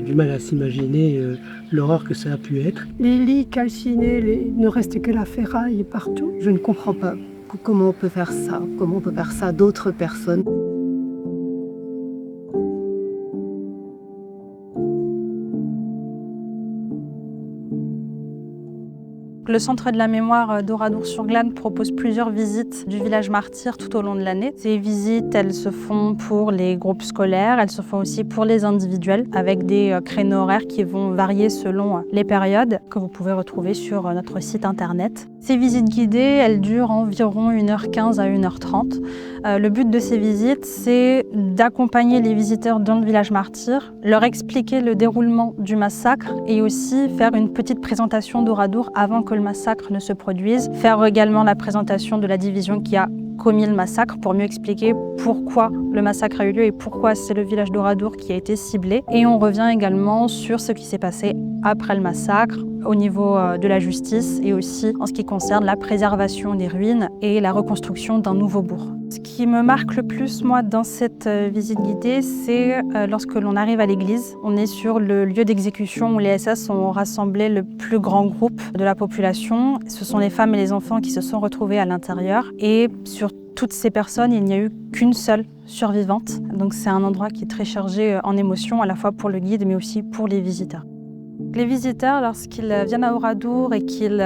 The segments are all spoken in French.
du mal à s'imaginer l'horreur que ça a pu être. Les lits calcinés, ne reste que la ferraille partout. Je ne comprends pas comment on peut faire ça, à d'autres personnes. Le Centre de la mémoire d'Oradour-sur-Glane propose plusieurs visites du village martyr tout au long de l'année. Ces visites, elles se font pour les groupes scolaires, elles se font aussi pour les individuels, avec des créneaux horaires qui vont varier selon les périodes, que vous pouvez retrouver sur notre site internet. Ces visites guidées, elles durent environ 1h15 à 1h30. Le but de ces visites, c'est d'accompagner les visiteurs dans le village martyr, leur expliquer le déroulement du massacre et aussi faire une petite présentation d'Oradour avant que le massacre ne se produise. Faire également la présentation de la division qui a commis le massacre pour mieux expliquer pourquoi le massacre a eu lieu et pourquoi c'est le village d'Oradour qui a été ciblé. Et on revient également sur ce qui s'est passé après le massacre au niveau de la justice et aussi en ce qui concerne la préservation des ruines et la reconstruction d'un nouveau bourg. Ce qui me marque le plus, moi, dans cette visite guidée, c'est lorsque l'on arrive à l'église. On est sur le lieu d'exécution où les SS ont rassemblé le plus grand groupe de la population. Ce sont les femmes et les enfants qui se sont retrouvés à l'intérieur. Et sur toutes ces personnes, il n'y a eu qu'une seule survivante. Donc c'est un endroit qui est très chargé en émotions, à la fois pour le guide, mais aussi pour les visiteurs. Les visiteurs, lorsqu'ils viennent à Oradour et qu'ils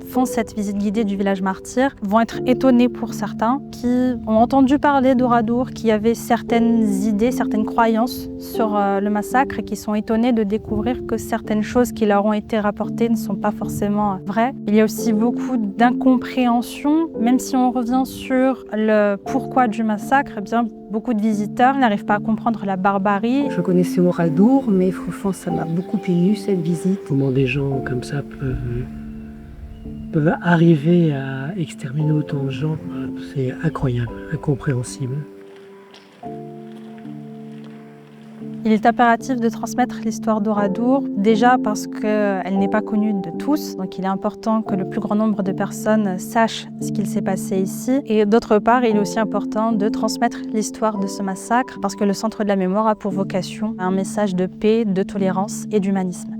font cette visite guidée du village martyr, vont être étonnés pour certains qui ont entendu parler d'Oradour, qui avaient certaines idées, certaines croyances sur le massacre et qui sont étonnés de découvrir que certaines choses qui leur ont été rapportées ne sont pas forcément vraies. Il y a aussi beaucoup d'incompréhension, même si on revient sur le pourquoi du massacre, eh bien, beaucoup de visiteurs n'arrivent pas à comprendre la barbarie. Je connaissais Oradour, mais franchement, ça m'a beaucoup ému cette visite. Comment des gens comme ça peuvent arriver à exterminer autant de gens, c'est incroyable, incompréhensible. Il est impératif de transmettre l'histoire d'Oradour, déjà parce qu'elle n'est pas connue de tous, donc il est important que le plus grand nombre de personnes sachent ce qu'il s'est passé ici. Et d'autre part, il est aussi important de transmettre l'histoire de ce massacre, parce que le Centre de la mémoire a pour vocation un message de paix, de tolérance et d'humanisme.